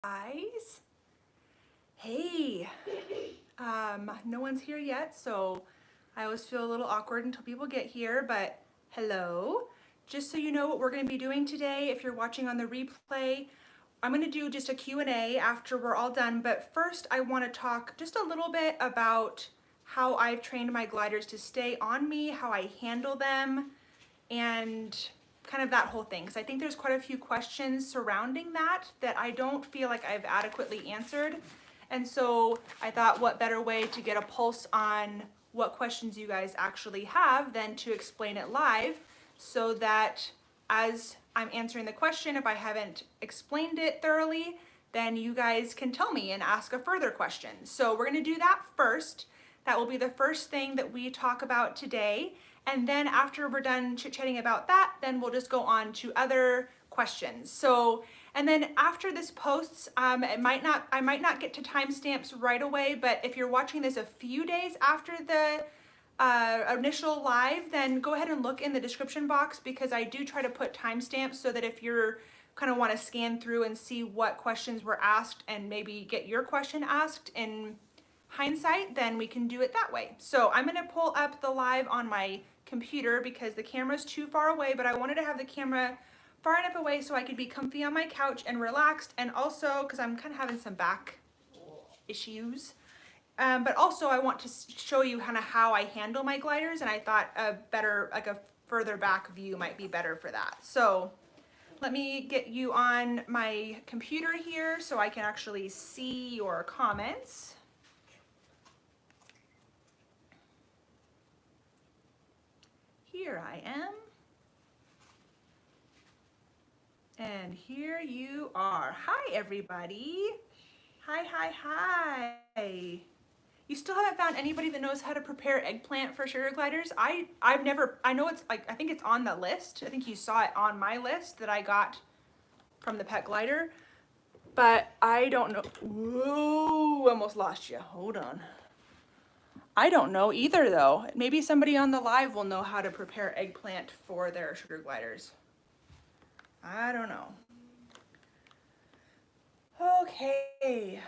Guys, hey, no one's here yet, so I always feel a little awkward until people get here, but hello. Just so you know what we're going to be doing today, if you're watching on the replay, I'm going to do just a Q&A after we're all done, but first I want to talk just a little bit about how I've trained my gliders to stay on me, how I handle them, and kind of that whole thing, because I think there's quite a few questions surrounding that I don't feel like I've adequately answered. And so I thought, what better way to get a pulse on what questions you guys actually have than to explain it live, so that as I'm answering the question, if I haven't explained it thoroughly, then you guys can tell me and ask a further question. So we're going to do that first. That will be the first thing that we talk about today. And then after we're done chit-chatting about that, then we'll just go on to other questions. So, and then after this posts, I might not get to timestamps right away, but if you're watching this a few days after the initial live, then go ahead and look in the description box, because I do try to put timestamps so that if you're kind of want to scan through and see what questions were asked and maybe get your question asked in hindsight, then we can do it that way. So I'm going to pull up the live on my computer because the camera's too far away, but I wanted to have the camera far enough away so I could be comfy on my couch and relaxed, and also because I'm kind of having some back issues. But also I want to show you kind of how I handle my gliders, and I thought a better, like a further back view might be better for that. So let me get you on my computer here so I can actually see your comments. Here I am. And here you are. Hi, everybody. Hi, hi, hi. You still haven't found anybody that knows how to prepare eggplant for sugar gliders? I know it's like, I think it's on the list. I think you saw it on my list that I got from the pet glider, but I don't know. Whoa, almost lost you. Hold on. I don't know either though. Maybe somebody on the live will know how to prepare eggplant for their sugar gliders. I don't know. Okay.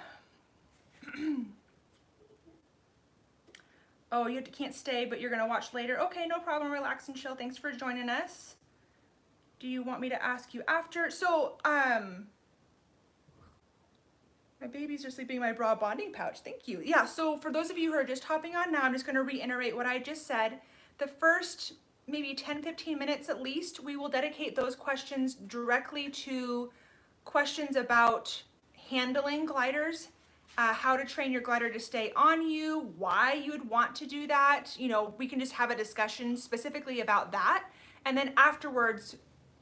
Oh, you can't stay, but you're gonna watch later. Okay, no problem, relax and chill. Thanks for joining us. Do you want me to ask you after? So, my babies are sleeping in my bra bonding pouch. Thank you. Yeah, so for those of you who are just hopping on now, I'm just gonna reiterate what I just said. The first maybe 10-15 minutes at least, we will dedicate those questions directly to questions about handling gliders, how to train your glider to stay on you, why you would want to do that. You know, we can just have a discussion specifically about that. And then afterwards,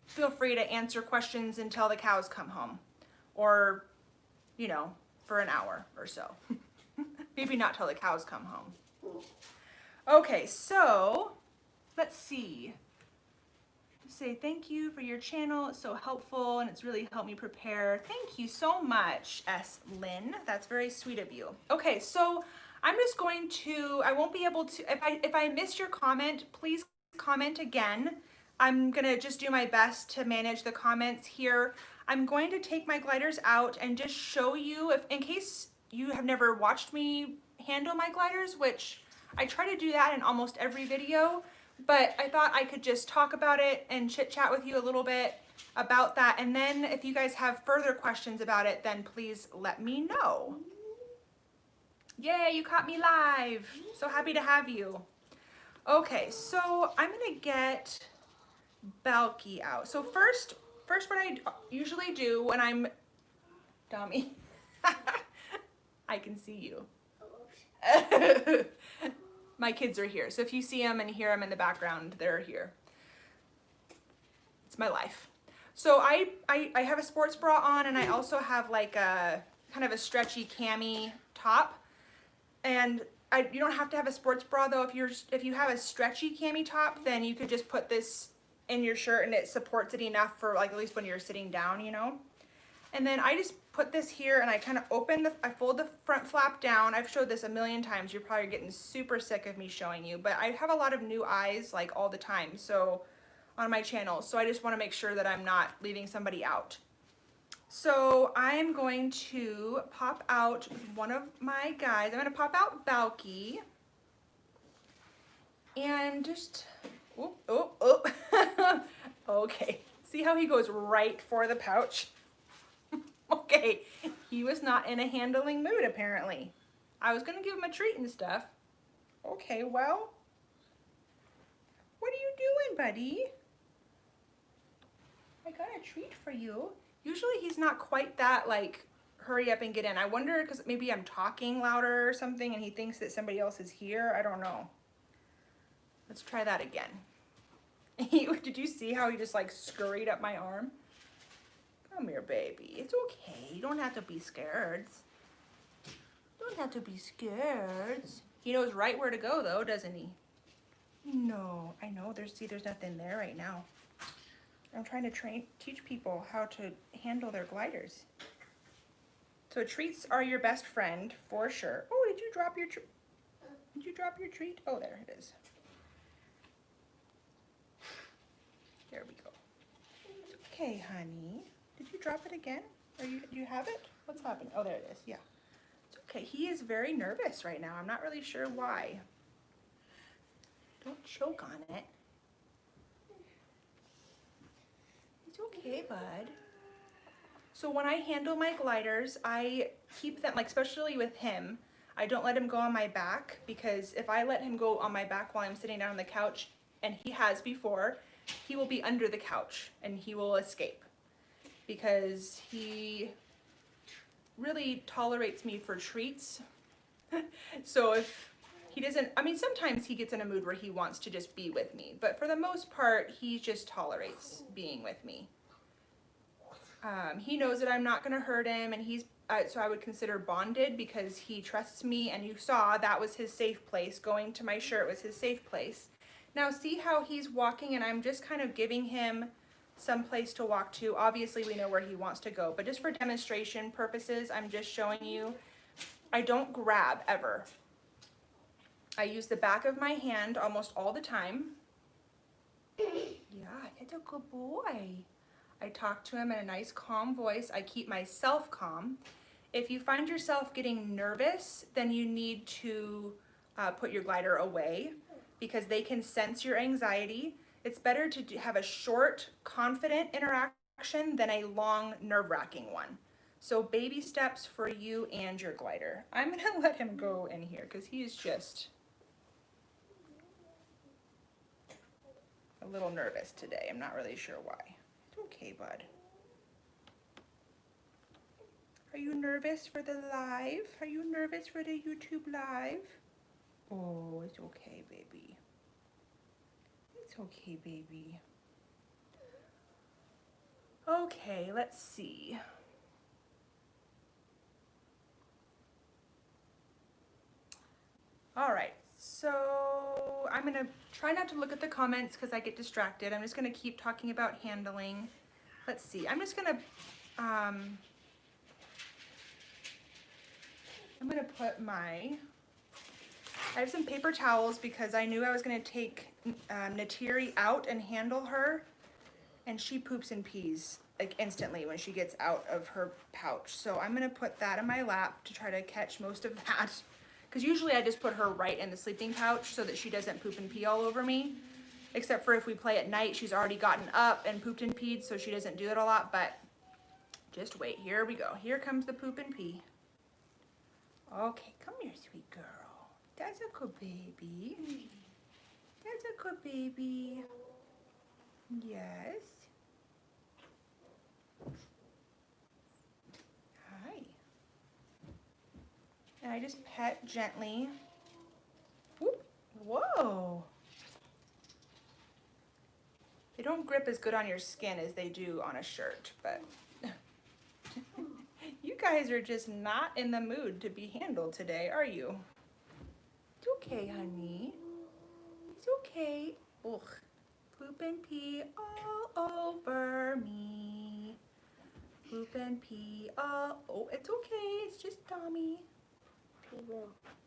feel free to answer questions until the cows come home, or, you know, for an hour or so. Maybe not till the cows come home. Okay, so let's see. Say thank you for your channel. It's so helpful and it's really helped me prepare. Thank you so much, S. Lynn. That's very sweet of you. Okay, so I'm just going to, I won't be able to, if I missed your comment, please comment again. I'm gonna just do my best to manage the comments here. I'm going to take my gliders out and just show you, if in case you have never watched me handle my gliders, which I try to do that in almost every video, but I thought I could just talk about it and chit chat with you a little bit about that. And then if you guys have further questions about it, then please let me know. Yay, you caught me live. So happy to have you. Okay, so I'm gonna get Balky out. So first what I usually do when I'm, Dummy, I can see you. My kids are here, so if you see them and hear them in the background, they're here. It's my life. So I have a sports bra on, and I also have like a kind of a stretchy cami top. And you don't have to have a sports bra though. If you have a stretchy cami top, then you could just put this in your shirt and it supports it enough for, like, at least when you're sitting down, you know. And then I just put this here and I kind of I fold the front flap down. I've showed this a million times. You're probably getting super sick of me showing you, but I have a lot of new eyes like all the time, so on my channel. So I just want to make sure that I'm not leaving somebody out. So I'm going to pop out one of my guys. I'm going to pop out Balky. And just, oh, oh, oh. Okay. See how he goes right for the pouch? Okay. He was not in a handling mood, apparently. I was going to give him a treat and stuff. Okay, well. What are you doing, buddy? I got a treat for you. Usually he's not quite that, like, hurry up and get in. I wonder, because maybe I'm talking louder or something and he thinks that somebody else is here. I don't know. Let's try that again. Did you see how he just like scurried up my arm? Come here, baby. It's okay. You don't have to be scared. Don't have to be scared. He knows right where to go though, doesn't he? No, I know. There's nothing there right now. I'm trying to teach people how to handle their gliders. So treats are your best friend for sure. Oh, did you drop your treat? Did you drop your treat? Oh, there it is. There we go. Okay, honey. Did you drop it again? Do you have it? What's happening? Oh, there it is. Yeah. It's okay. He is very nervous right now. I'm not really sure why. Don't choke on it. It's okay, bud. So when I handle my gliders, I keep them, like especially with him, I don't let him go on my back, because if I let him go on my back while I'm sitting down on the couch, and he has before, he will be under the couch and he will escape, because he really tolerates me for treats. So if he doesn't, I mean, sometimes he gets in a mood where he wants to just be with me, but for the most part, he just tolerates being with me. He knows that I'm not going to hurt him, and so I would consider bonded, because he trusts me, and you saw that was his safe place. Going to my shirt was his safe place. Now see how he's walking, and I'm just kind of giving him some place to walk to. Obviously we know where he wants to go, but just for demonstration purposes, I'm just showing you. I don't grab ever. I use the back of my hand almost all the time. Yeah, that's a good boy. I talk to him in a nice calm voice. I keep myself calm. If you find yourself getting nervous, then you need to put your glider away, because they can sense your anxiety. It's better to have a short, confident interaction than a long, nerve-wracking one. So baby steps for you and your glider. I'm gonna let him go in here because he's just a little nervous today. I'm not really sure why. It's okay, bud. Are you nervous for the live? Are you nervous for the YouTube live? Oh, it's okay, baby. It's okay, baby. Okay, let's see. All right, so I'm gonna try not to look at the comments because I get distracted. I'm just gonna keep talking about handling. Let's see, I'm just gonna, I'm gonna put I have some paper towels because I knew I was gonna take Natiri out and handle her, and she poops and pees like instantly when she gets out of her pouch. So I'm gonna put that in my lap to try to catch most of that. Because usually I just put her right in the sleeping pouch so that she doesn't poop and pee all over me. Except for if we play at night, she's already gotten up and pooped and peed, so she doesn't do it a lot, but just wait, here we go. Here comes the poop and pee. Okay, come here, sweet girl. That's a good baby. That's a good baby. Yes. Hi. And I just pet gently. Whoop. Whoa. They don't grip as good on your skin as they do on a shirt, but you guys are just not in the mood to be handled today, are you? It's okay, honey. It's okay. Ugh. Poop and pee all over me. Poop and pee all, oh, it's okay. It's just Tommy.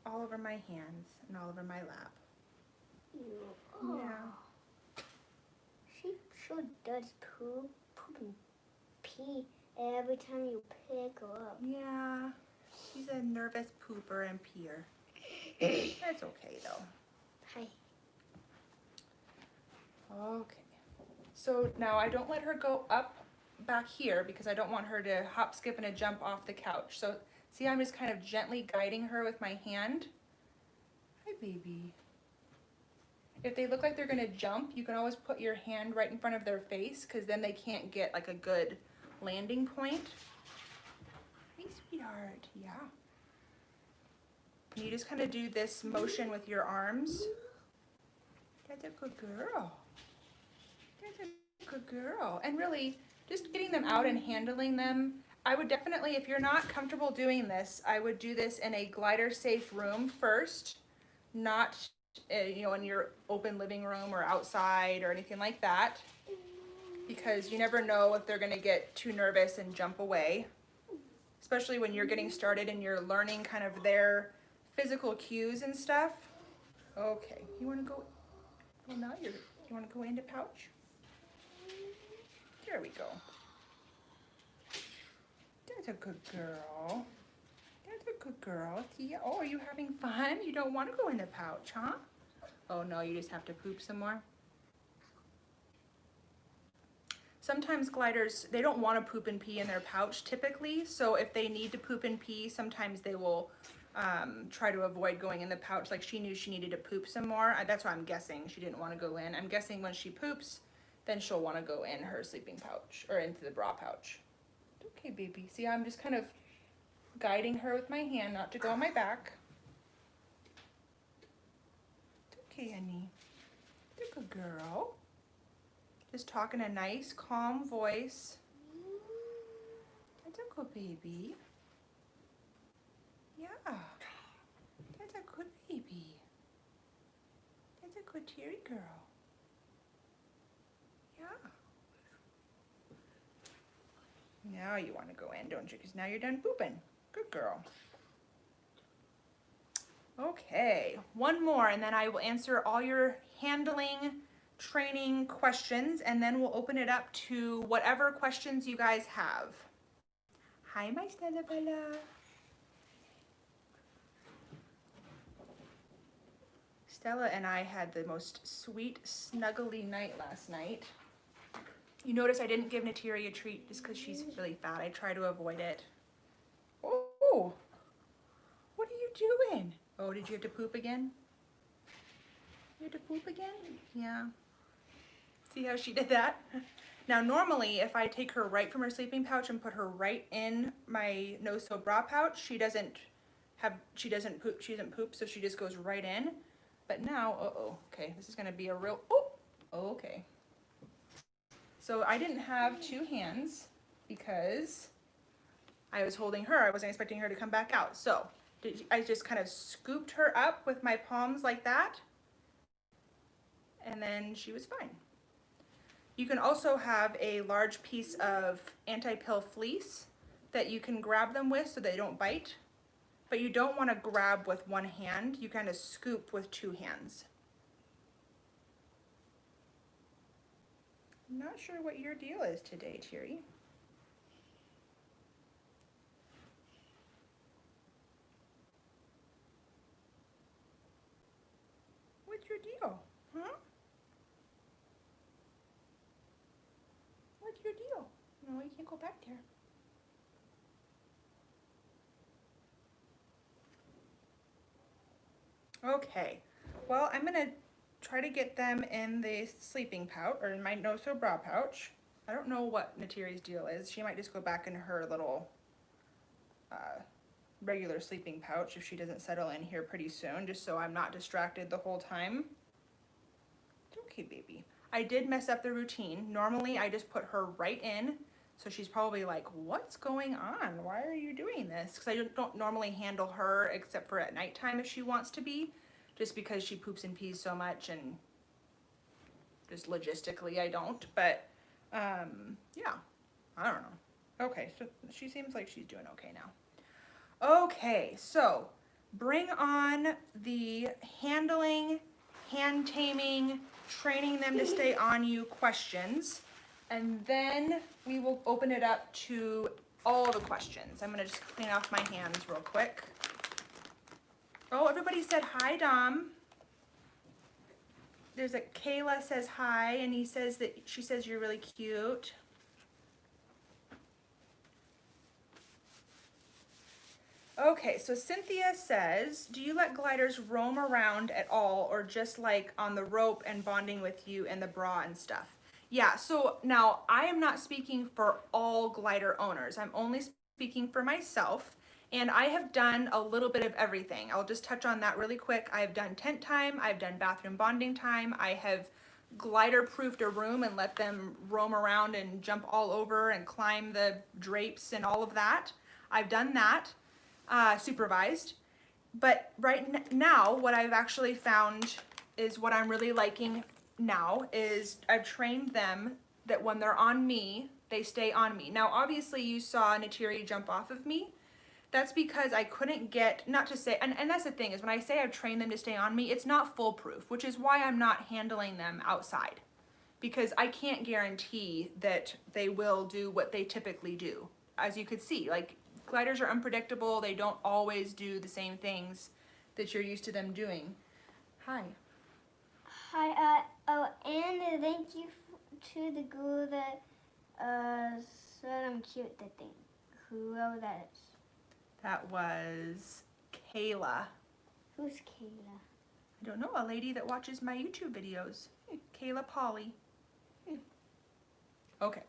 All over my hands and all over my lap. Oh. Yeah. She sure does poop and pee Every time you pick her up. Yeah, she's a nervous pooper and peer. That's okay though. Hi. Okay. So now I don't let her go up back here because I don't want her to hop, skip, and a jump off the couch. So see, I'm just kind of gently guiding her with my hand. Hi, baby. If they look like they're gonna jump, you can always put your hand right in front of their face because then they can't get like a good landing point. Hey, sweetheart, yeah. And you just kind of do this motion with your arms. That's a good girl. That's a good girl. And really, just getting them out and handling them. I would definitely, if you're not comfortable doing this, I would do this in a glider safe room first, not you know, in your open living room or outside or anything like that, because you never know if they're going to get too nervous and jump away, especially when you're getting started and you're learning kind of their physical cues and stuff. Okay, you want to go? Well, now you want to go into pouch? There we go. That's a good girl. That's a good girl. See? Oh, are you having fun? You don't want to go in the pouch, huh? Oh no, you just have to poop some more. Sometimes gliders, they don't want to poop and pee in their pouch typically, so if they need to poop and pee, sometimes they will try to avoid going in the pouch. Like she knew she needed to poop some more. That's why I'm guessing she didn't want to go in. I'm guessing when she poops, then she'll want to go in her sleeping pouch or into the bra pouch. Okay, baby. See, I'm just kind of guiding her with my hand not to go on my back. It's okay, honey. You're a good girl. Just talk in a nice, calm voice. That's a good baby. Yeah. That's a good baby. That's a good teary girl. Yeah. Now you want to go in, don't you? Because now you're done pooping. Good girl. Okay, one more and then I will answer all your handling training questions and then we'll open it up to whatever questions you guys have. Hi, my Stella Bella. Stella and I had the most sweet, snuggly night last night. You notice I didn't give Natiri a treat just because she's really fat. I try to avoid it. Oh, what are you doing? Oh, did you have to poop again? You had to poop again? Yeah. See how she did that? Now normally if I take her right from her sleeping pouch and put her right in my no sew bra pouch, she doesn't poop, so she just goes right in. But now, okay, this is gonna be a real, okay. So I didn't have two hands because I was holding her. I wasn't expecting her to come back out. So I just kind of scooped her up with my palms like that. And then she was fine. You can also have a large piece of anti-pill fleece that you can grab them with so they don't bite. But you don't want to grab with one hand. You kind of scoop with two hands. I'm not sure what your deal is today, Thierry. What's your deal? Huh? What's your deal? No, you can't go back there. Okay, well, I'm gonna try to get them in the sleeping pouch, or in my no-sew bra pouch. I don't know what Natiri's deal is. She might just go back in her little regular sleeping pouch if she doesn't settle in here pretty soon, just so I'm not distracted the whole time. It's okay, baby. I did mess up the routine. Normally, I just put her right in, so she's probably like, what's going on? Why are you doing this? Because I don't normally handle her except for at nighttime if she wants to be, just because she poops and pees so much and just logistically I don't. But yeah, I don't know. Okay, so she seems like she's doing okay now. Okay, so bring on the handling, hand taming, training them to stay on you questions. And then we will open it up to all the questions. I'm gonna just clean off my hands real quick. Oh, everybody said hi, Dom. There's a Kayla says hi, and he says that she says you're really cute. Okay, so Cynthia says, do you let gliders roam around at all, or just like on the rope and bonding with you and the bra and stuff? Yeah, so now I am not speaking for all glider owners. I'm only speaking for myself, and I have done a little bit of everything. I'll just touch on that really quick. I've done tent time, I've done bathroom bonding time, I have glider proofed a room and let them roam around and jump all over and climb the drapes and all of that. I've done that. Supervised. But now what I've actually found is what I'm really liking now is I've trained them that when they're on me, they stay on me. Now obviously you saw Natiri jump off of me. That's because I couldn't get, not to say, and that's the thing is when I say I've trained them to stay on me, it's not foolproof, which is why I'm not handling them outside. Because I can't guarantee that they will do what they typically do. As you could see, like gliders are unpredictable. They don't always do the same things that you're used to them doing. Hi. Hi, and thank you to the girl that said I'm cute, I think. Whoever that is. That was Kayla. Who's Kayla? I don't know, a lady that watches my YouTube videos. Kayla Polly. Okay.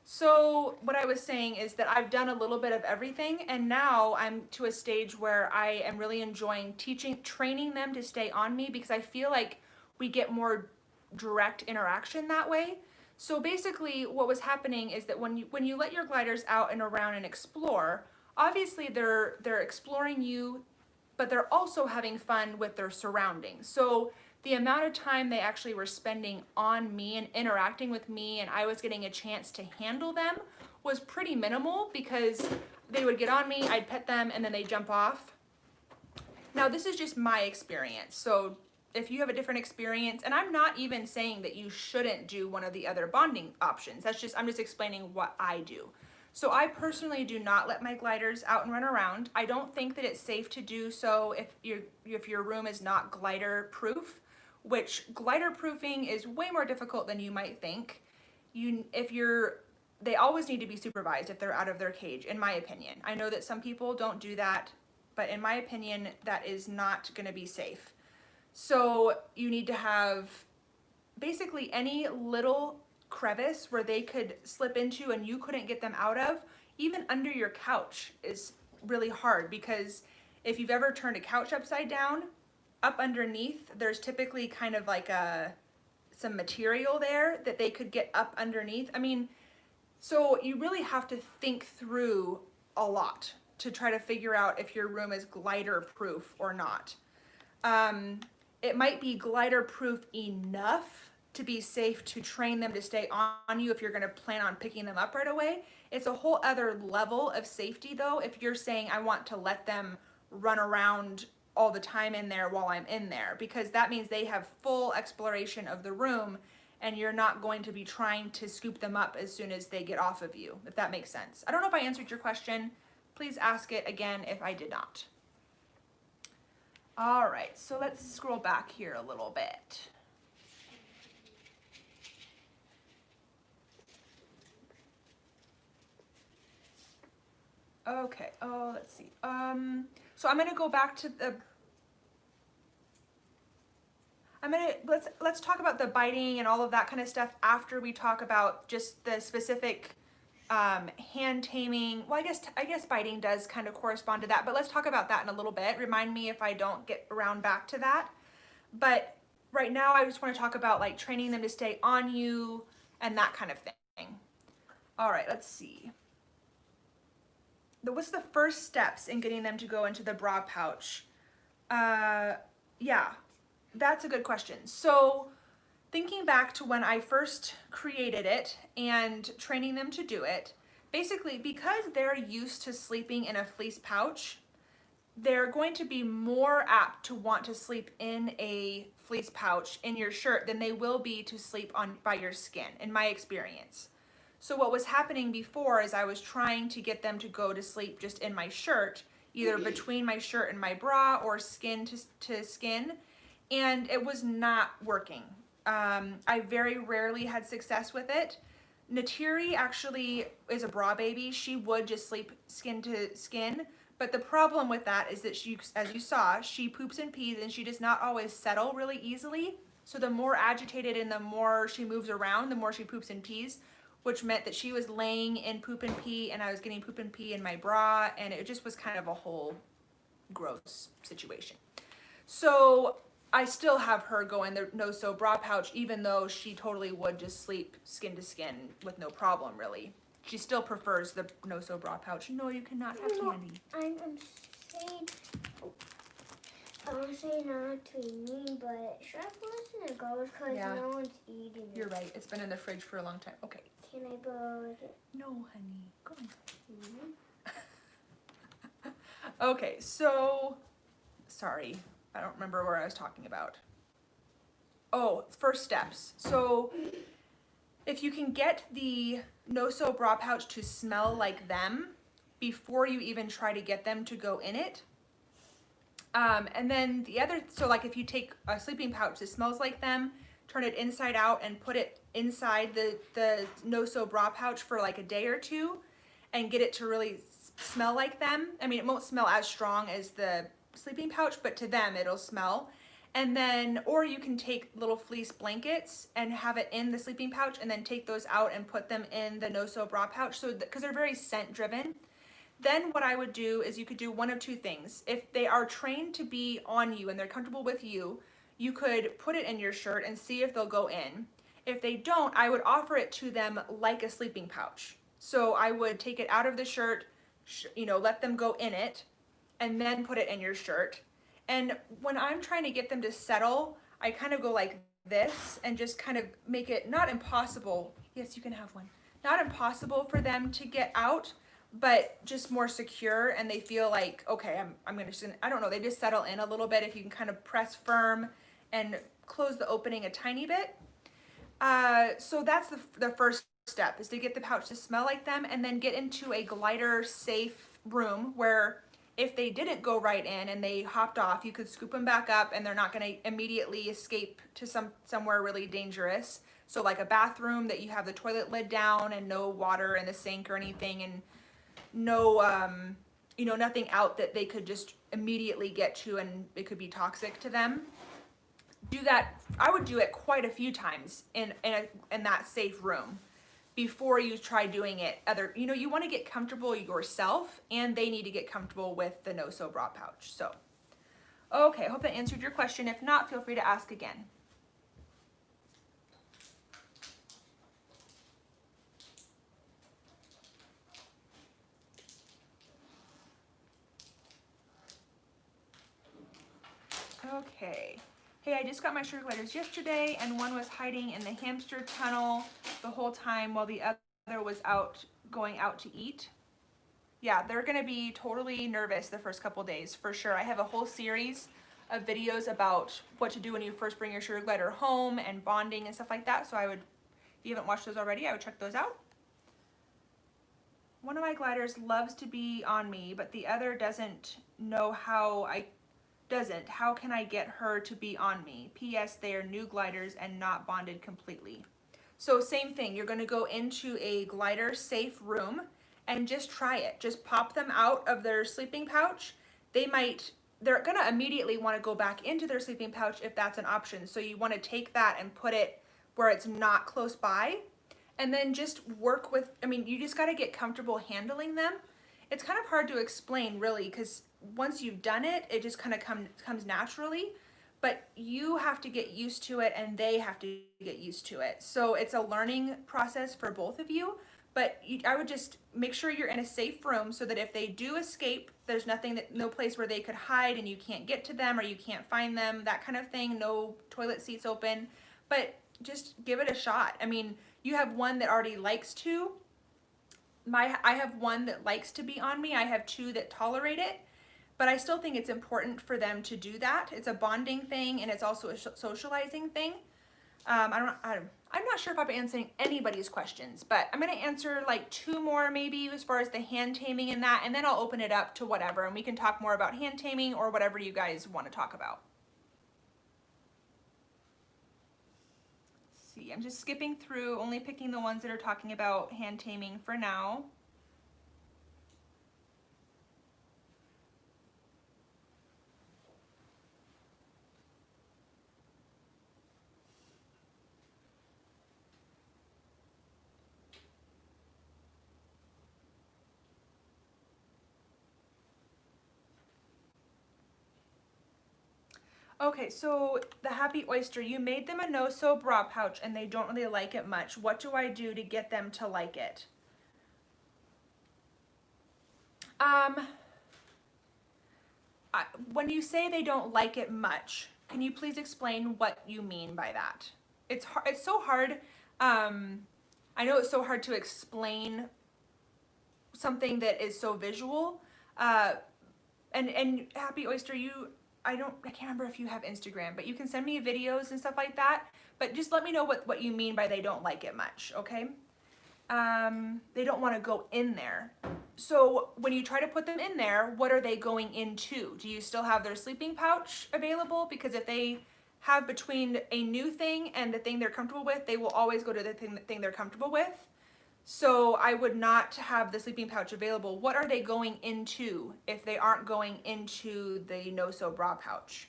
So what I was saying is that I've done a little bit of everything, and now I'm to a stage where I am really enjoying training them to stay on me, because I feel like we get more direct interaction that way. So basically what was happening is that when you let your gliders out and around and explore, obviously they're exploring you, but they're also having fun with their surroundings. So the amount of time they actually were spending on me and interacting with me and I was getting a chance to handle them was pretty minimal, because they would get on me, I'd pet them, and then they jump off. Now this is just my experience. So if you have a different experience, and I'm not even saying that you shouldn't do one of the other bonding options. I'm just explaining what I do. So I personally do not let my gliders out and run around. I don't think that it's safe to do so if your room is not glider proof, which glider proofing is way more difficult than you might think. They always need to be supervised if they're out of their cage, in my opinion. I know that some people don't do that, but in my opinion, that is not going to be safe. So you need to have basically any little crevice where they could slip into and you couldn't get them out of, even under your couch, is really hard, because if you've ever turned a couch upside down, up underneath there's typically kind of like some material there that they could get up underneath. I mean, so you really have to think through a lot to try to figure out if your room is glider proof or not. It might be glider proof enough to be safe to train them to stay on you if you're going to plan on picking them up right away. It's a whole other level of safety though if you're saying I want to let them run around all the time in there while I'm in there, because that means they have full exploration of the room and you're not going to be trying to scoop them up as soon as they get off of you, if that makes sense. I don't know if I answered your question. Please ask it again if I did not. All right, so let's scroll back here a little bit. Okay, let's see. So I'm gonna go back to let's talk about the biting and all of that kind of stuff after we talk about just the specific hand taming. Well, I guess biting does kind of correspond to that, but let's talk about that in a little bit. Remind me if I don't get around back to that. But right now I just want to talk about like training them to stay on you and that kind of thing. All right, let's see. What's the first steps in getting them to go into the bra pouch? Yeah, that's a good question. So thinking back to when I first created it and training them to do it, basically because they're used to sleeping in a fleece pouch, they're going to be more apt to want to sleep in a fleece pouch in your shirt than they will be to sleep by your skin, in my experience. So what was happening before is I was trying to get them to go to sleep just in my shirt, either between my shirt and my bra or skin to skin, and it was not working. I very rarely had success with it. Natiri actually is a bra baby. She would just sleep skin to skin, but the problem with that is that she, as you saw, she poops and pees and she does not always settle really easily. So the more agitated and the more she moves around, the more she poops and pees, which meant that she was laying in poop and pee and I was getting poop and pee in my bra, and it just was kind of a whole gross situation. So I still have her go in the no-sew bra pouch, even though she totally would just sleep skin to skin with no problem, really. She still prefers the no-sew bra pouch. No, you cannot have candy. I'm saying, I'm saying not to me, but should I put this in a garbage because no one's eating it? You're right. It's been in the fridge for a long time. Okay. Can I borrow it? No, honey. Go on. Okay, so sorry. I don't remember where I was talking about. Oh, first steps. So if you can get the no-sew bra pouch to smell like them before you even try to get them to go in it. And then the other, so like if you take a sleeping pouch that smells like them, turn it inside out and put it inside the no-sew bra pouch for like a day or two and get it to really smell like them. I mean, it won't smell as strong as the sleeping pouch, but to them it'll smell. And then, or you can take little fleece blankets and have it in the sleeping pouch and then take those out and put them in the no-sew bra pouch. So, because they're very scent driven. Then what I would do is you could do one of two things. If they are trained to be on you and they're comfortable with you, you could put it in your shirt and see if they'll go in. If they don't, I would offer it to them like a sleeping pouch. So I would take it out of the shirt, let them go in it, and then put it in your shirt. And when I'm trying to get them to settle, I kind of go like this and just kind of make it not impossible. Yes, you can have one. Not impossible for them to get out, but just more secure, and they feel like, okay, I'm gonna, I don't know, they just settle in a little bit if you can kind of press firm and close the opening a tiny bit. So that's the first step, is to get the pouch to smell like them and then get into a glider safe room where if they didn't go right in and they hopped off, you could scoop them back up and they're not gonna immediately escape to somewhere really dangerous. So like a bathroom that you have the toilet lid down and no water in the sink or anything, and no, nothing out that they could just immediately get to and it could be toxic to them. Do that. I would do it quite a few times in that safe room before you try doing it. You want to get comfortable yourself, and they need to get comfortable with the no-sew bra pouch. So, okay, I hope that answered your question. If not, feel free to ask again. Okay. Hey, I just got my sugar gliders yesterday, and one was hiding in the hamster tunnel the whole time while the other was going out to eat. Yeah, they're gonna be totally nervous the first couple days, for sure. I have a whole series of videos about what to do when you first bring your sugar glider home and bonding and stuff like that. So if you haven't watched those already, I would check those out. One of my gliders loves to be on me, but the other doesn't know how How can I get her to be on me? P.S. They are new gliders and not bonded completely. So same thing, you're gonna go into a glider safe room and just try it. Just pop them out of their sleeping pouch. They're gonna immediately wanna go back into their sleeping pouch if that's an option. So you wanna take that and put it where it's not close by, and then just work with, you just gotta get comfortable handling them. It's kind of hard to explain really, because once you've done it, it just kind of comes naturally, but you have to get used to it and they have to get used to it. So it's a learning process for both of you, but I would just make sure you're in a safe room so that if they do escape, there's no place where they could hide and you can't get to them or you can't find them, that kind of thing. No toilet seats open, but just give it a shot. You have one that already likes to. I have one that likes to be on me. I have two that tolerate it. But I still think it's important for them to do that. It's a bonding thing and it's also a socializing thing. I I'm not sure if I'm answering anybody's questions, but I'm gonna answer like 2 more maybe as far as the hand taming and that, and then I'll open it up to whatever, and we can talk more about hand taming or whatever you guys want to talk about. Let's see, I'm just skipping through, only picking the ones that are talking about hand taming for now. Okay, so the Happy Oyster, you made them a no-sew bra pouch and they don't really like it much. What do I do to get them to like it? When you say they don't like it much, can you please explain what you mean by that? It's hard, it's so hard. I know it's so hard to explain something that is so visual. And Happy Oyster, I can't remember if you have Instagram, but you can send me videos and stuff like that. But just let me know what you mean by they don't like it much, okay? They don't want to go in there. So when you try to put them in there, what are they going into? Do you still have their sleeping pouch available? Because if they have between a new thing and the thing they're comfortable with, they will always go to the thing they're comfortable with. So I would not have the sleeping pouch available. What are they going into if they aren't going into the no-sew bra pouch?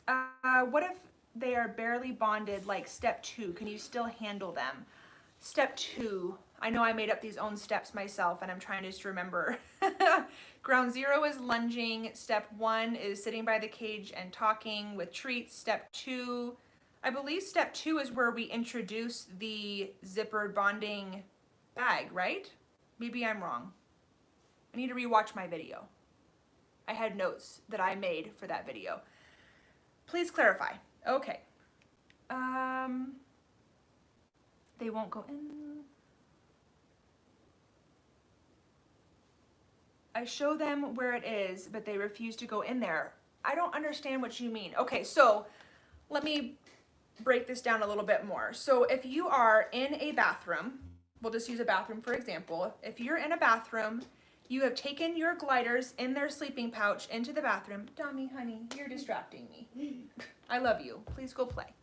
What if they are barely bonded, like step 2? Can you still handle them? Step 2, I know I made up these own steps myself and I'm trying to just remember. Ground 0 is lunging. Step 1 is sitting by the cage and talking with treats. Step 2, I believe step 2 is where we introduce the zippered bonding bag, right? Maybe I'm wrong. I need to rewatch my video. I had notes that I made for that video. Please clarify. Okay. They won't go in. I show them where it is, but they refuse to go in there. I don't understand what you mean. Okay, so let me break this down a little bit more. So if you are in a bathroom, we'll just use a bathroom for example. If you're in a bathroom, you have taken your gliders in their sleeping pouch into the bathroom. Dummy, honey, you're distracting me. I love you. Please go play.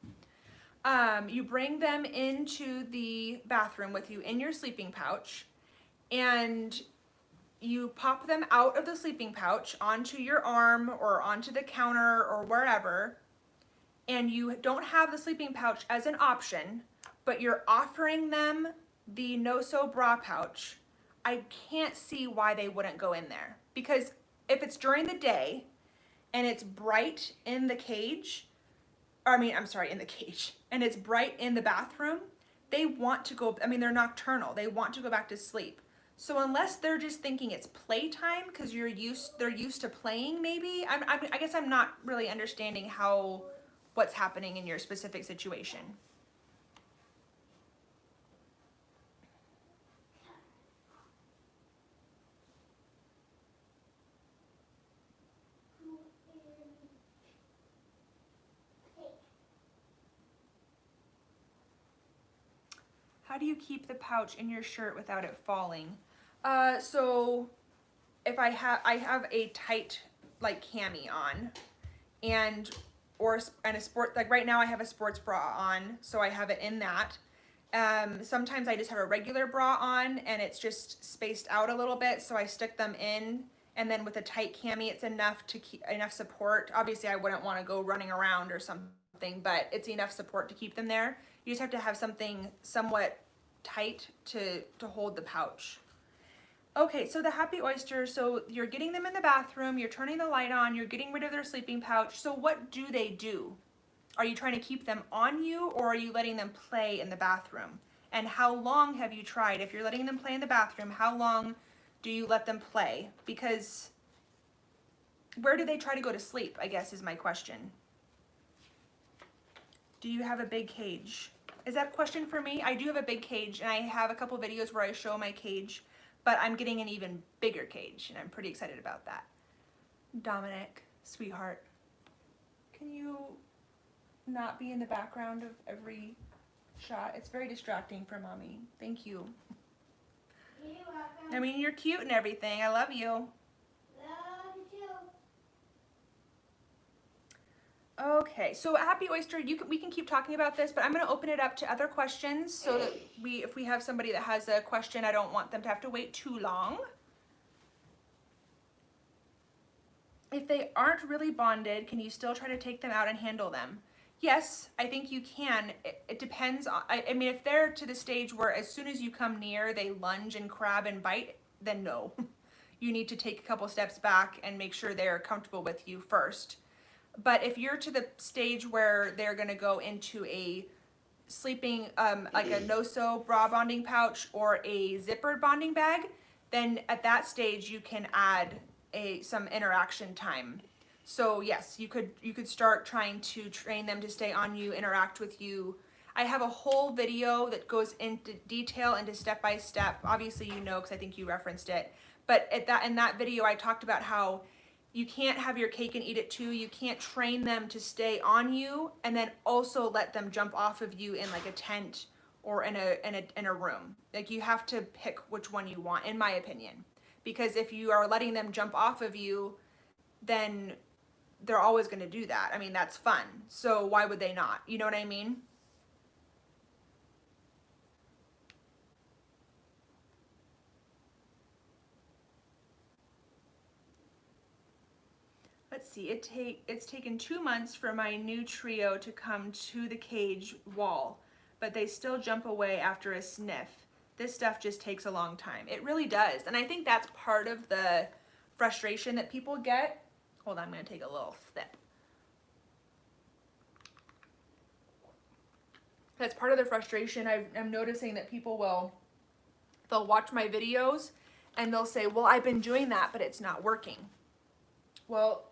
You bring them into the bathroom with you in your sleeping pouch, and you pop them out of the sleeping pouch onto your arm or onto the counter or wherever, and you don't have the sleeping pouch as an option, but you're offering them the no-sew bra pouch. I can't see why they wouldn't go in there, because if it's during the day and it's bright in the cage, in the cage, and it's bright in the bathroom, they want to go, they're nocturnal. They want to go back to sleep. So unless they're just thinking it's playtime because they're used to playing, maybe, I guess I'm not really understanding what's happening in your specific situation. How do you keep the pouch in your shirt without it falling? So if I have a tight like cami on, and a sport, like right now I have a sports bra on, so I have it in that. Sometimes I just have a regular bra on and it's just spaced out a little bit, so I stick them in, and then with a tight cami it's enough to keep enough support. Obviously I wouldn't want to go running around or something, but it's enough support to keep them there. You just have to have something somewhat tight to hold the pouch. Okay, so the Happy Oyster, so you're getting them in the bathroom, you're turning the light on, you're getting rid of their sleeping pouch. So what do they do? Are you trying to keep them on you, or are you letting them play in the bathroom? And how long have you tried? If you're letting them play in the bathroom, how long do you let them play? Because where do they try to go to sleep, I guess is my question. Do you have a big cage? Is that a question for me? I do have a big cage, and I have a couple videos where I show my cage, but I'm getting an even bigger cage, and I'm pretty excited about that. Dominic, sweetheart, can you not be in the background of every shot? It's very distracting for mommy. Thank you. You're welcome. I mean, you're cute and everything. I love you. Love you too. Okay, so Happy Oyster, we can keep talking about this, but I'm going to open it up to other questions so that if we have somebody that has a question, I don't want them to have to wait too long. If they aren't really bonded, can you still try to take them out and handle them? Yes, I think you can. It depends on, I mean, if they're to the stage where as soon as you come near, they lunge and grab and bite, then no. You need to take a couple steps back and make sure they're comfortable with you first. But if you're to the stage where they're gonna go into a sleeping, like a no-sew bra bonding pouch or a zippered bonding bag, then at that stage you can add some interaction time. So yes, you could start trying to train them to stay on you, interact with you. I have a whole video that goes into detail, into step by step. Obviously you know, because I think you referenced it. But in that video I talked about how you can't have your cake and eat it too. You can't train them to stay on you and then also let them jump off of you in like a tent or in a room. Like you have to pick which one you want, in my opinion. Because if you are letting them jump off of you, then they're always going to do that. I mean, that's fun. So why would they not? You know what I mean? Let's see, it's taken 2 months for my new trio to come to the cage wall, but they still jump away after a sniff. This stuff just takes a long time. It really does. And I think that's part of the frustration that people get. Hold on, I'm gonna take a little sip. That's part of the frustration. I'm noticing that people they'll watch my videos and they'll say, well, I've been doing that, but it's not working. Well,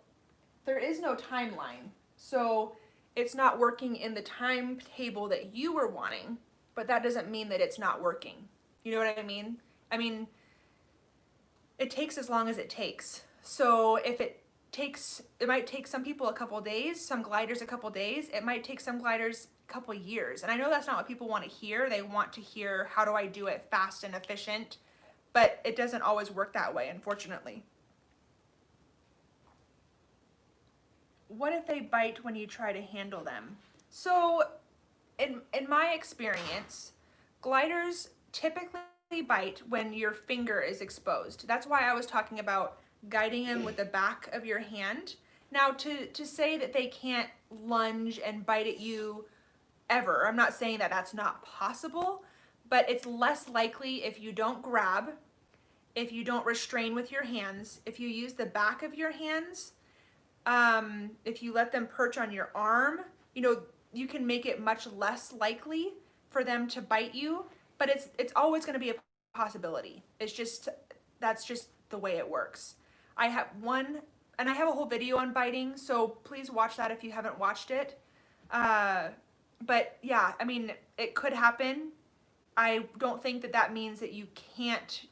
there is no timeline. So it's not working in the timetable that you were wanting, but that doesn't mean that it's not working. You know what I mean? I mean, it takes as long as it takes. So if it might take some people a couple days, some gliders a couple days, it might take some gliders a couple years. And I know that's not what people want to hear. They want to hear, how do I do it fast and efficient? But it doesn't always work that way, unfortunately. What if they bite when you try to handle them? So in my experience, gliders typically bite when your finger is exposed. That's why I was talking about guiding them with the back of your hand. Now to say that they can't lunge and bite at you ever, I'm not saying that that's not possible, but it's less likely if you don't grab, if you don't restrain with your hands, if you use the back of your hands, if you let them perch on your arm, you know, you can make it much less likely for them to bite you, but it's always going to be a possibility. That's just the way it works. I have a whole video on biting, so please watch that if you haven't watched it. But yeah, I mean, it could happen. I don't think that means that you can't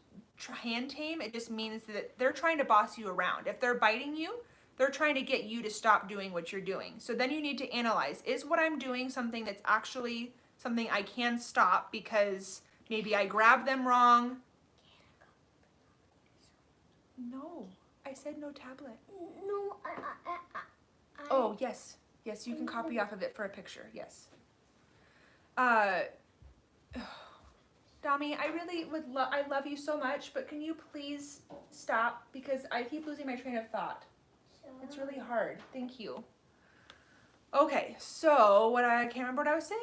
hand tame. It just means that they're trying to boss you around. If they're biting you, they're trying to get you to stop doing what you're doing. So then you need to analyze, is what I'm doing something that's actually something I can stop because maybe I grabbed them wrong? No, I said no tablet. No, Oh, yes. Yes, you can copy off of it for a picture, yes. Dami, I really I love you so much, but can you please stop? Because I keep losing my train of thought. It's really hard. Thank you. Okay, so I can't remember what I was saying.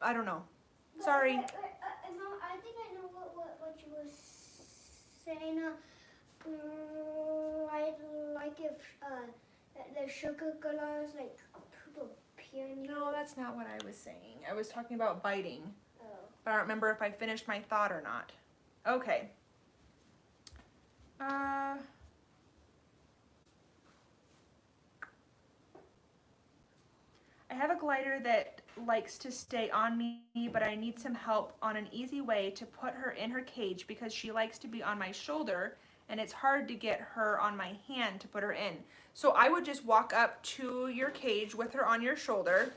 I don't know. Sorry. No, I think I know what you were saying. Like if the sugar colors like appear in No, that's not what I was saying. I was talking about biting. Oh. But I don't remember if I finished my thought or not. Okay. I have a glider that likes to stay on me, but I need some help on an easy way to put her in her cage because she likes to be on my shoulder and it's hard to get her on my hand to put her in. So I would just walk up to your cage with her on your shoulder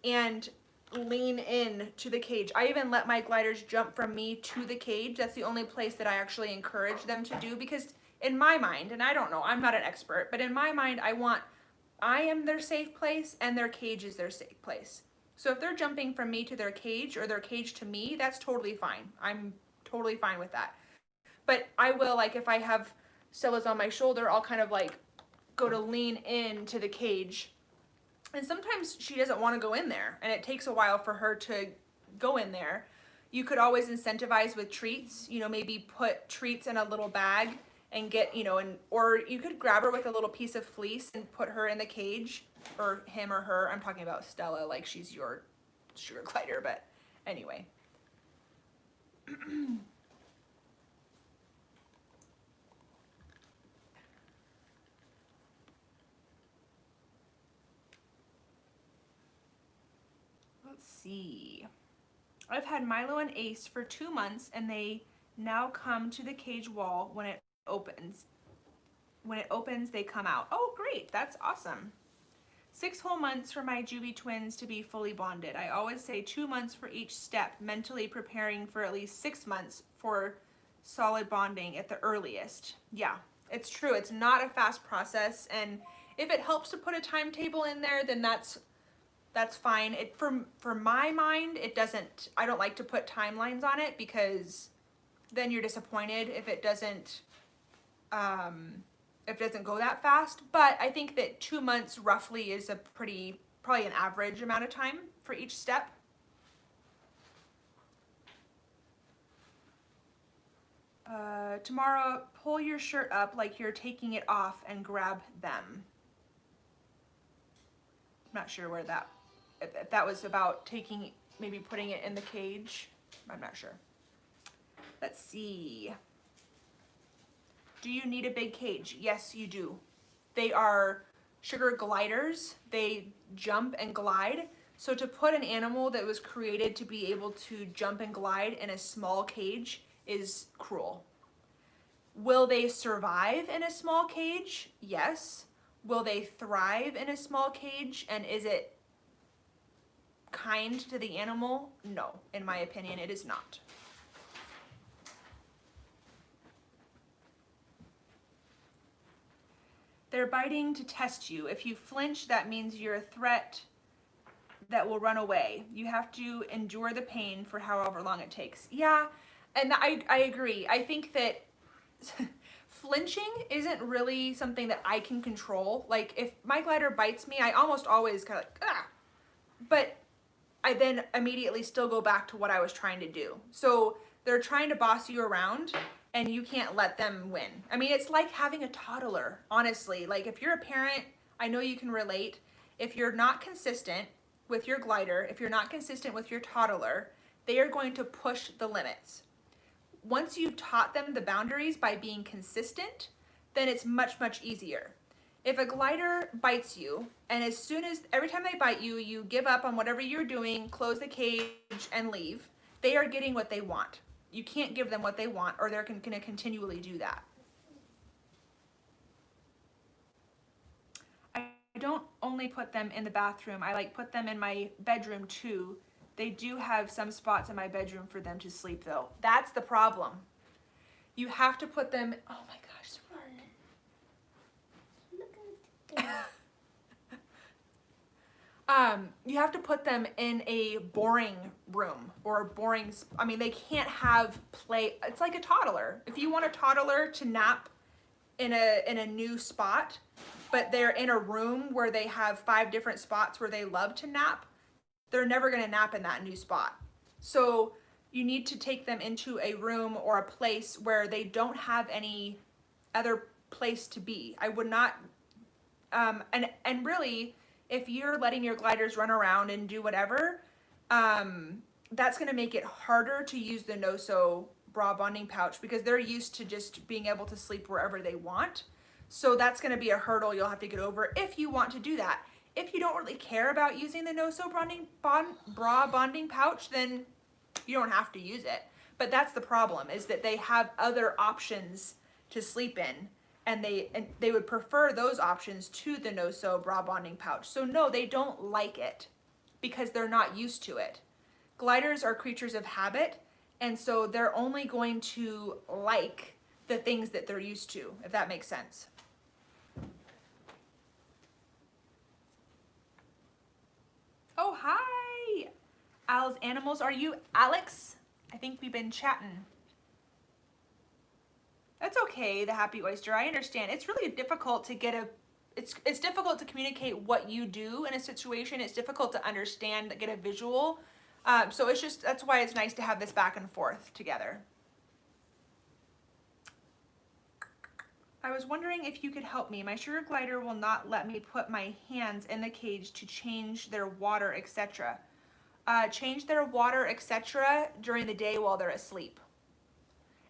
and lean in to the cage. I even let my gliders jump from me to the cage. That's the only place that I actually encourage them to do, because in my mind, and I don't know, I'm not an expert, but in my mind, I am their safe place and their cage is their safe place. So if they're jumping from me to their cage or their cage to me, that's totally fine. I'm totally fine with that. But I will, like, if I have Stella's on my shoulder, I'll kind of like go to lean in to the cage. And sometimes she doesn't want to go in there, and it takes a while for her to go in there. You could always incentivize with treats, you know, maybe put treats in a little bag and get, you know, or you could grab her with a little piece of fleece and put her in the cage, or him or her. I'm talking about Stella like she's your sugar glider, but anyway. Let's see. I've had Milo and Ace for 2 months, and they now come to the cage wall when it opens. When it opens, they come out. Oh, great. That's awesome. 6 whole months for my Juby twins to be fully bonded. I always say 2 months for each step, mentally preparing for at least 6 months for solid bonding at the earliest. Yeah, it's true. It's not a fast process, and if it helps to put a timetable in there, then that's fine. It for my mind, it doesn't. I don't like to put timelines on it, because then you're disappointed if it doesn't go that fast. But I think that 2 months roughly is a probably an average amount of time for each step. Tomorrow, pull your shirt up like you're taking it off and grab them. I'm not sure where that, if that was about maybe putting it in the cage. I'm not sure. Let's see. Do you need a big cage? Yes, you do. They are sugar gliders. They jump and glide. So to put an animal that was created to be able to jump and glide in a small cage is cruel. Will they survive in a small cage? Yes. Will they thrive in a small cage? And is it kind to the animal? No, in my opinion, it is not. They're biting to test you. If you flinch, that means you're a threat that will run away. You have to endure the pain for however long it takes. Yeah, and I agree. I think that flinching isn't really something that I can control. Like, if my glider bites me, I almost always kind of like, ah! But I then immediately still go back to what I was trying to do. So they're trying to boss you around, and you can't let them win. I mean, it's like having a toddler, honestly. Like, if you're a parent, I know you can relate. If you're not consistent with your glider, if you're not consistent with your toddler, they are going to push the limits. Once you've taught them the boundaries by being consistent, then it's much, much easier. If a glider bites you, and every time they bite you, you give up on whatever you're doing, close the cage, and leave, they are getting what they want. You can't give them what they want, or they're going to continually do that. I don't only put them in the bathroom. I put them in my bedroom too. They do have some spots in my bedroom for them to sleep, though. That's the problem. You have to put them. Oh my gosh, sweetheart. Look at that. You have to put them in a boring room or a boring. I mean, they can't have play. It's like a toddler. If you want a toddler to nap in a new spot, but they're in a room where they have 5 different spots where they love to nap, they're never going to nap in that new spot. So you need to take them into a room or a place where they don't have any other place to be. I would not, and really, if you're letting your gliders run around and do whatever, that's going to make it harder to use the no-sew bra bonding pouch, because they're used to just being able to sleep wherever they want. So that's going to be a hurdle you'll have to get over if you want to do that. If you don't really care about using the no-sew bra bonding pouch, then you don't have to use it. But that's the problem, is that they have other options to sleep in, and they would prefer those options to the no-sew bra bonding pouch. So no, they don't like it because they're not used to it. Gliders are creatures of habit, and so they're only going to like the things that they're used to, if that makes sense. Oh, hi! Al's Animals, are you Alex? I think we've been chatting. That's okay, the Happy Oyster, I understand. It's really difficult to get it's difficult to communicate what you do in a situation. It's difficult to understand, get a visual. So it's just, that's why it's nice to have this back and forth together. I was wondering if you could help me. My sugar glider will not let me put my hands in the cage to change their water, etc. Change their water, etc. during the day while they're asleep.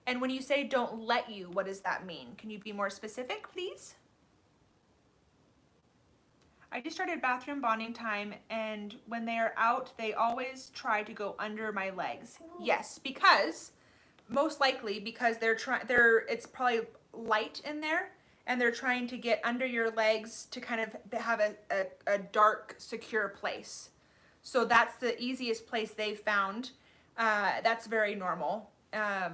And when you say don't let you, what does that mean? Can you be more specific, please? I just started bathroom bonding time, and when they are out, they always try to go under my legs. Yes, because most likely because it's probably light in there, and they're trying to get under your legs to kind of have a dark, secure place. So that's the easiest place they've found. That's very normal. Yeah.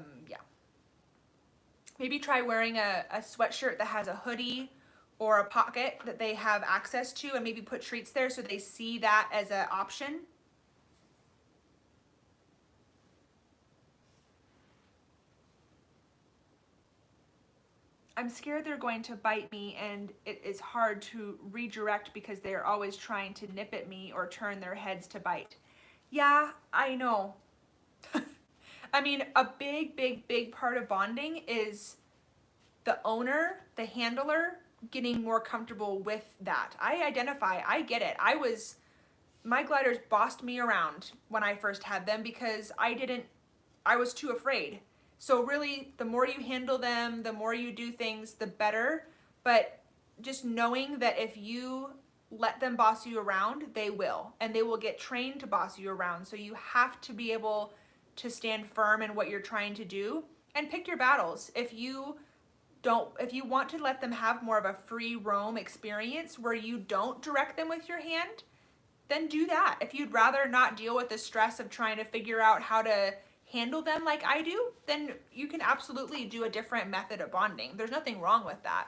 Maybe try wearing a sweatshirt that has a hoodie or a pocket that they have access to, and maybe put treats there so they see that as an option. I'm scared they're going to bite me, and it is hard to redirect because they're always trying to nip at me or turn their heads to bite. Yeah, I know. I mean, a big part of bonding is the owner, the handler, getting more comfortable with that. I get it. My gliders bossed me around when I first had them because I was too afraid. So really, the more you handle them, the more you do things, the better. But just knowing that if you let them boss you around, they will. And they will get trained to boss you around. So you have to be able to stand firm in what you're trying to do and pick your battles. If you want to let them have more of a free roam experience where you don't direct them with your hand, then do that. If you'd rather not deal with the stress of trying to figure out how to handle them like I do, then you can absolutely do a different method of bonding. There's nothing wrong with that.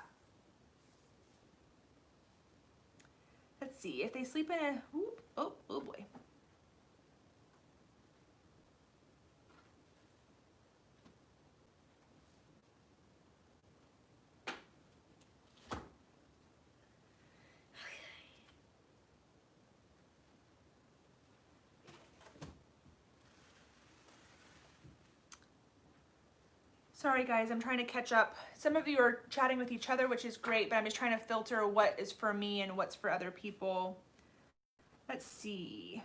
Let's see, if they sleep in a, oh boy. Sorry guys, I'm trying to catch up. Some of you are chatting with each other, which is great, but I'm just trying to filter what is for me and what's for other people. Let's see.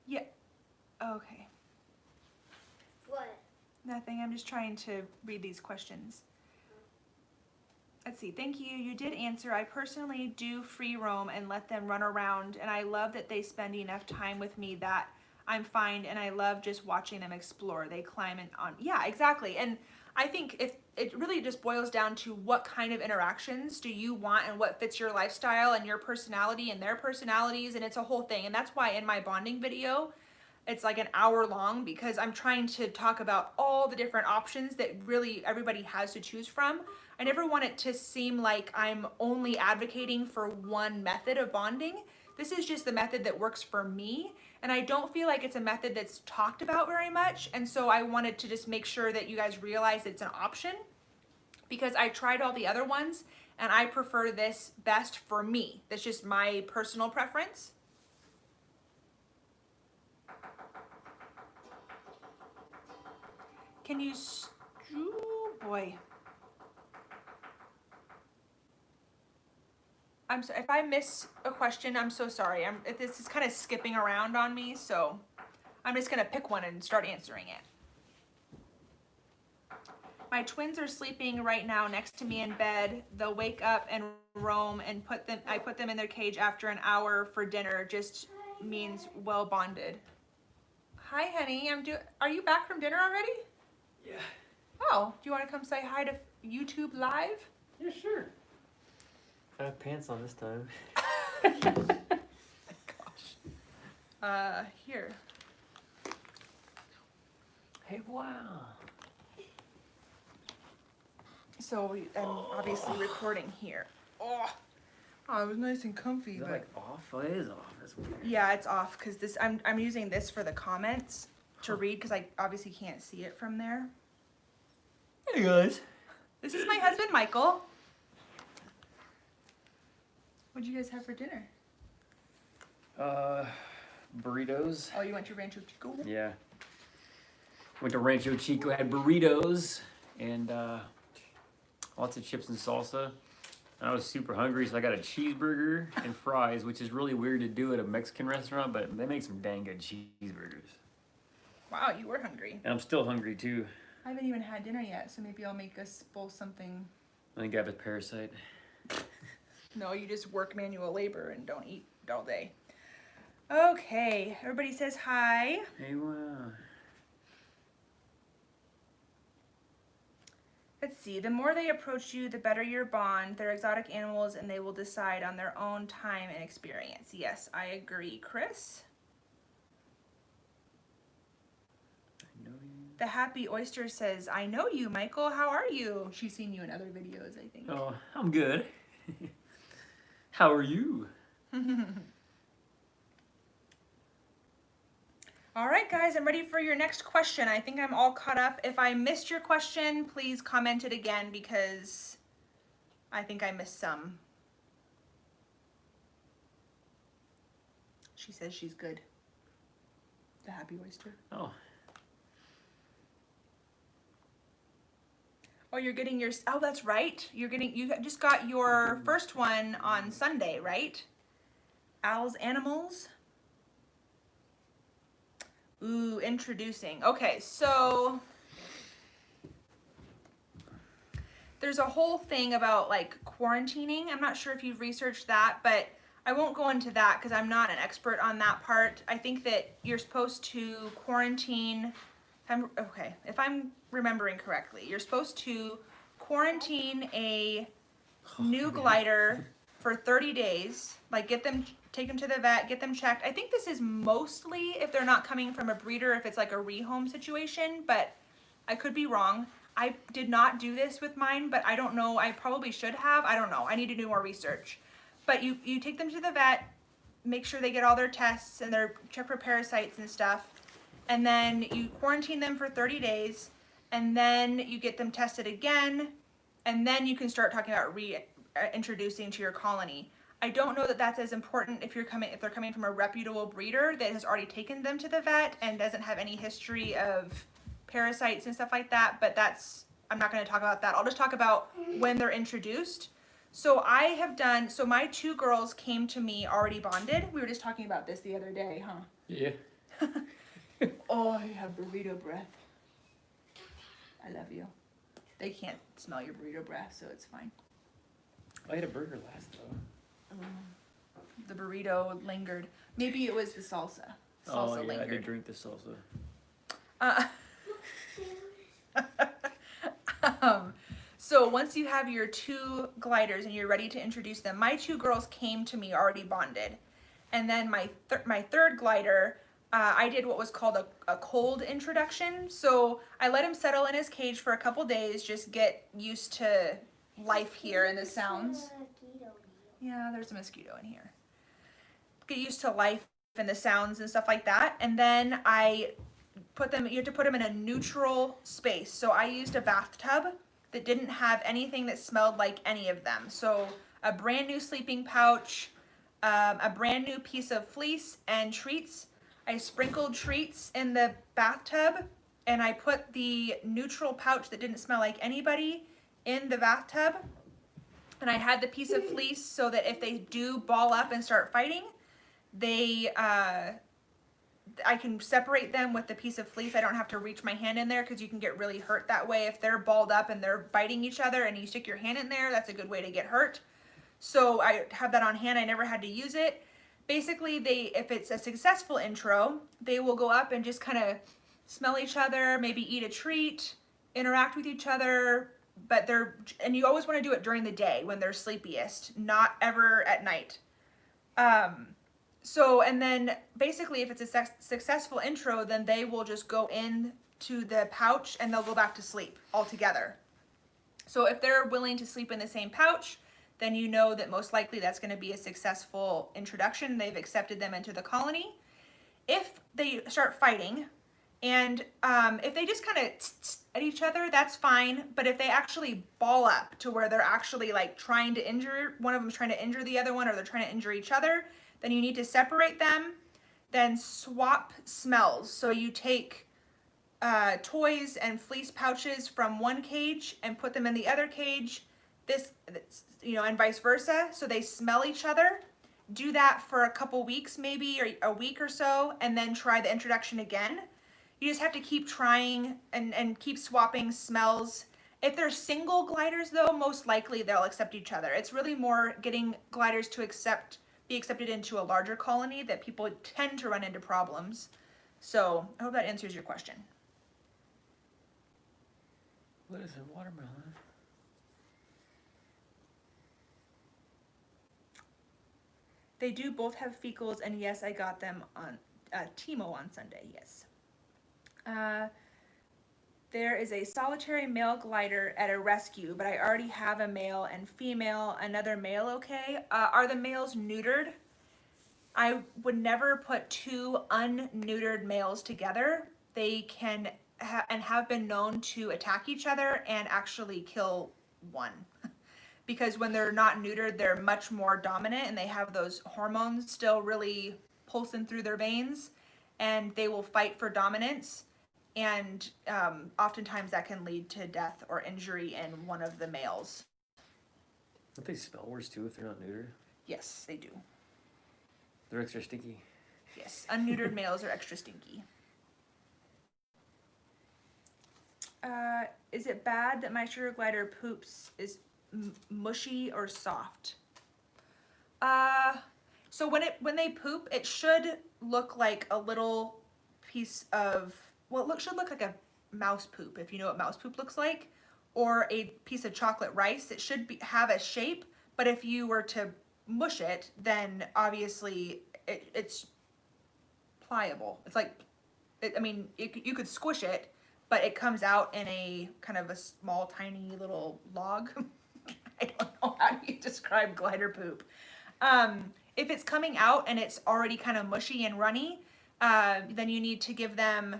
Yeah, okay. What? Nothing, I'm just trying to read these questions. Let's see, thank you. You did answer. I personally do free roam and let them run around, and I love that they spend enough time with me that I'm fine, and I love just watching them explore. They climb in on, yeah, exactly. And I think if it really just boils down to what kind of interactions do you want and what fits your lifestyle and your personality and their personalities, and it's a whole thing. And that's why in my bonding video, it's like an hour long, because I'm trying to talk about all the different options that really everybody has to choose from. I never want it to seem like I'm only advocating for one method of bonding. This is just the method that works for me, and I don't feel like it's a method that's talked about very much, and so I wanted to just make sure that you guys realize it's an option, because I tried all the other ones and I prefer this best for me. That's just my personal preference. Can you, oh boy. If I miss a question, I'm so sorry. This is kind of skipping around on me, so I'm just gonna pick one and start answering it. My twins are sleeping right now next to me in bed. They'll wake up and roam and I put them in their cage after an hour for dinner. Just means well bonded. Hi, honey. Are you back from dinner already? Yeah. Oh, do you want to come say hi to YouTube Live? Yeah, sure. I have pants on this time. Gosh. Here. Hey, wow. So I'm obviously recording here. Oh, it was nice and comfy. Is that But like off? Oh, it is off. That's weird. yeah, it's off because I'm using this for the comments to read because I obviously can't see it from there. Hey guys. This is my husband, Michael. What'd you guys have for dinner? Burritos. Oh, you went to Rancho Chico? Yeah. Went to Rancho Chico, had burritos and lots of chips and salsa. And I was super hungry, so I got a cheeseburger and fries, which is really weird to do at a Mexican restaurant, but they make some dang good cheeseburgers. Wow, you were hungry. And I'm still hungry too. I haven't even had dinner yet, so maybe I'll make us both something. I think I have a parasite. No, you just work manual labor and don't eat all day. Okay, everybody says hi. Hey, wow. Let's see, the more they approach you, the better your bond. They're exotic animals and they will decide on their own time and experience. Yes, I agree, Chris. I know you. The Happy Oyster says, I know you, Michael. How are you? She's seen you in other videos, I think. Oh, I'm good. How are you? All right, guys, I'm ready for your next question. I think I'm all caught up. If I missed your question, please comment it again because I think I missed some. She says she's good. The Happy Oyster. Oh, Oh, you're getting your, oh, that's right. You just got your first one on Sunday, right? Al's Animals. Ooh, introducing. Okay, so there's a whole thing about like quarantining. I'm not sure if you've researched that, but I won't go into that because I'm not an expert on that part. I think that you're supposed to quarantine. If I'm remembering correctly, you're supposed to quarantine a new glider for 30 days, like take them to the vet, get them checked. I think this is mostly if they're not coming from a breeder, if it's like a rehome situation, but I could be wrong. I did not do this with mine, but I don't know. I probably should have. I don't know. I need to do more research. But you take them to the vet, make sure they get all their tests and their check for parasites and stuff. And then you quarantine them for 30 days, and then you get them tested again, and then you can start talking about reintroducing to your colony. I don't know that that's as important if they're coming from a reputable breeder that has already taken them to the vet and doesn't have any history of parasites and stuff like that, but I'm not going to talk about that. I'll just talk about when they're introduced. So my two girls came to me already bonded. We were just talking about this the other day, huh? yeah. Oh, I have burrito breath. I love you. They can't smell your burrito breath, so it's fine. I had a burger last though. The burrito lingered. Maybe it was the salsa. Oh, yeah, lingered. I did drink the salsa. So once you have your two gliders and you're ready to introduce them, my two girls came to me already bonded. And then my third glider, I did what was called a cold introduction. So I let him settle in his cage for a couple days, just get used to life here and the sounds. Yeah, there's a mosquito in here. Get used to life and the sounds and stuff like that. And then you have to put them in a neutral space. So I used a bathtub that didn't have anything that smelled like any of them. So a brand new sleeping pouch, a brand new piece of fleece and treats. I sprinkled treats in the bathtub, and I put the neutral pouch that didn't smell like anybody in the bathtub. And I had the piece of fleece so that if they do ball up and start fighting, they I can separate them with the piece of fleece. I don't have to reach my hand in there because you can get really hurt that way. If they're balled up and they're biting each other and you stick your hand in there, that's a good way to get hurt. So I have that on hand. I never had to use it. Basically, if it's a successful intro, they will go up and just kind of smell each other, maybe eat a treat, interact with each other, and you always want to do it during the day when they're sleepiest, not ever at night. And then basically if it's a successful intro, then they will just go in to the pouch and they'll go back to sleep altogether. So if they're willing to sleep in the same pouch, then you know that most likely that's going to be a successful introduction. They've accepted them into the colony. If they start fighting, and if they just kind of at each other, that's fine. But if they actually ball up to where they're actually like trying to injure, one of them's trying to injure the other one, or they're trying to injure each other, then you need to separate them, then swap smells. So you take toys and fleece pouches from one cage and put them in the other cage, and vice versa. So they smell each other. Do that for a couple weeks, maybe, or a week or so, and then try the introduction again. You just have to keep trying and keep swapping smells. If they're single gliders though, most likely they'll accept each other. It's really more getting gliders to be accepted into a larger colony that people tend to run into problems. So I hope that answers your question. What is a watermelon? They do both have fecals, and yes, I got them on Timo on Sunday, yes. There is a solitary male glider at a rescue, but I already have a male and female. Another male okay? Are the males neutered? I would never put two unneutered males together. They can and have been known to attack each other and actually kill one. Because when they're not neutered, they're much more dominant and they have those hormones still really pulsing through their veins, and they will fight for dominance. And oftentimes that can lead to death or injury in one of the males. Don't they smell worse too if they're not neutered? Yes, they do. They're extra stinky. Yes, unneutered males are extra stinky. Is it bad that my sugar glider poops is mushy or soft? So when they poop, it should look like a little piece of, well, it should look like a mouse poop, if you know what mouse poop looks like, or a piece of chocolate rice. It should have a shape, but if you were to mush it, then obviously it's pliable. It's like, you could squish it, but it comes out in a kind of a small, tiny little log. I don't know how you describe glider poop. If it's coming out and it's already kind of mushy and runny, then you need to give them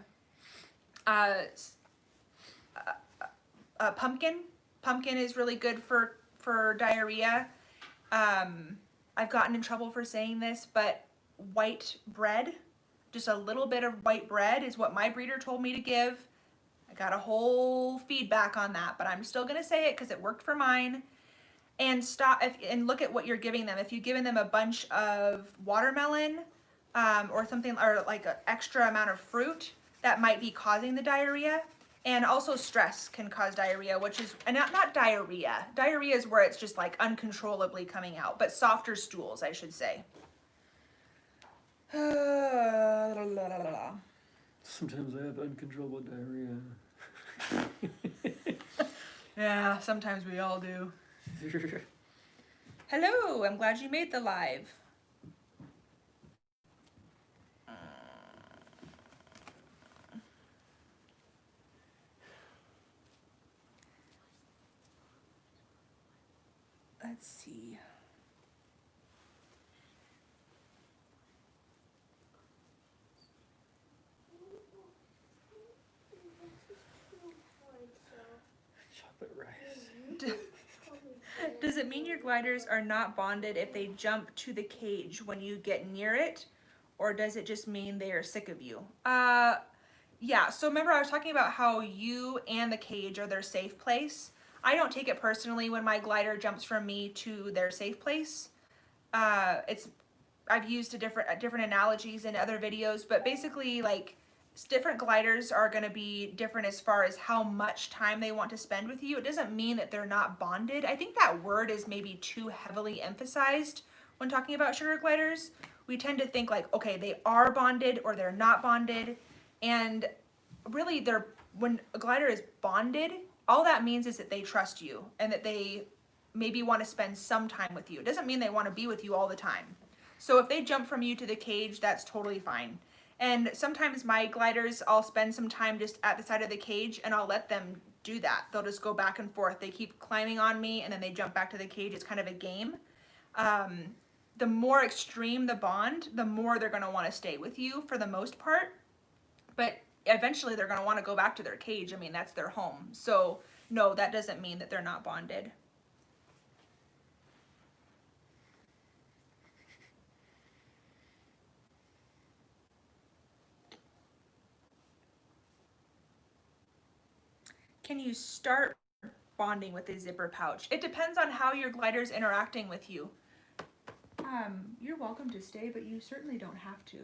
pumpkin. Pumpkin is really good for diarrhea. I've gotten in trouble for saying this, but white bread, just a little bit of white bread is what my breeder told me to give. I got a whole feedback on that, but I'm still gonna say it because it worked for mine. And and look at what you're giving them. If you've given them a bunch of watermelon or something, or like an extra amount of fruit, that might be causing the diarrhea. And also stress can cause diarrhea, which is, and not diarrhea. Diarrhea is where it's just like uncontrollably coming out, but softer stools, I should say. Sometimes I have uncontrollable diarrhea. Yeah, sometimes we all do. Hello, I'm glad you made the live. Let's see. Chocolate rice. Does it mean your gliders are not bonded if they jump to the cage when you get near it? Or does it just mean they are sick of you? Yeah, so remember I was talking about how you and the cage are their safe place. I don't take it personally when my glider jumps from me to their safe place. I've used different analogies in other videos, but basically like different gliders are going to be different as far as how much time they want to spend with you. It doesn't mean that they're not bonded. I think that word is maybe too heavily emphasized when talking about sugar gliders. We tend to think like, okay, they are bonded or they're not bonded. And really when a glider is bonded, all that means is that they trust you and that they maybe want to spend some time with you. It doesn't mean they want to be with you all the time. So if they jump from you to the cage, that's totally fine. And sometimes my gliders, I'll spend some time just at the side of the cage and I'll let them do that. They'll just go back and forth. They keep climbing on me and then they jump back to the cage. It's kind of a game. The more extreme the bond, the more they're going to want to stay with you for the most part. But eventually they're going to want to go back to their cage. I mean, that's their home. So no, that doesn't mean that they're not bonded. Can you start bonding with a zipper pouch? It depends on how your glider's interacting with you. You're welcome to stay, but you certainly don't have to.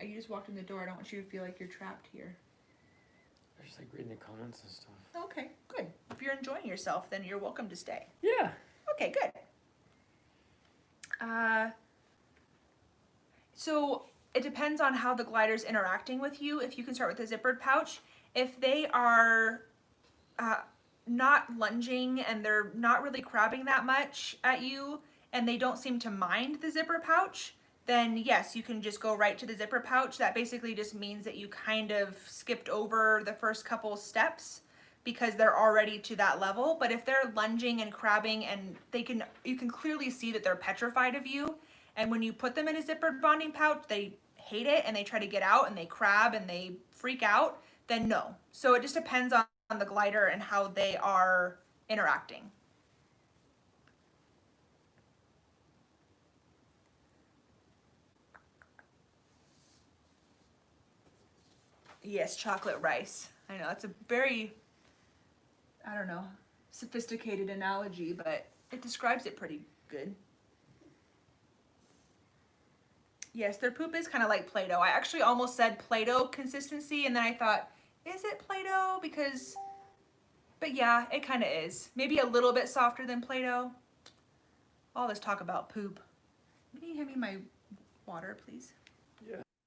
You just walked in the door. I don't want you to feel like you're trapped here. I just like reading the comments and stuff. Okay, good. If you're enjoying yourself, then you're welcome to stay. Yeah. Okay, good. So it depends on how the glider's interacting with you. If you can start with a zippered pouch. If they are not lunging and they're not really crabbing that much at you and they don't seem to mind the zipper pouch, then yes, you can just go right to the zipper pouch. That basically just means that you kind of skipped over the first couple steps because they're already to that level. But if they're lunging and crabbing and you can clearly see that they're petrified of you, and when you put them in a zippered bonding pouch, they hate it and they try to get out and they crab and they freak out, then no. So it just depends on the glider and how they are interacting. Yes, chocolate rice. I know, it's a very, I don't know, sophisticated analogy, but it describes it pretty good. Yes, their poop is kind of like Play-Doh. I actually almost said Play-Doh consistency, and then I thought, is it Play-Doh? But yeah, it kind of is. Maybe a little bit softer than Play-Doh. All this talk about poop. Can you hand me my water, please?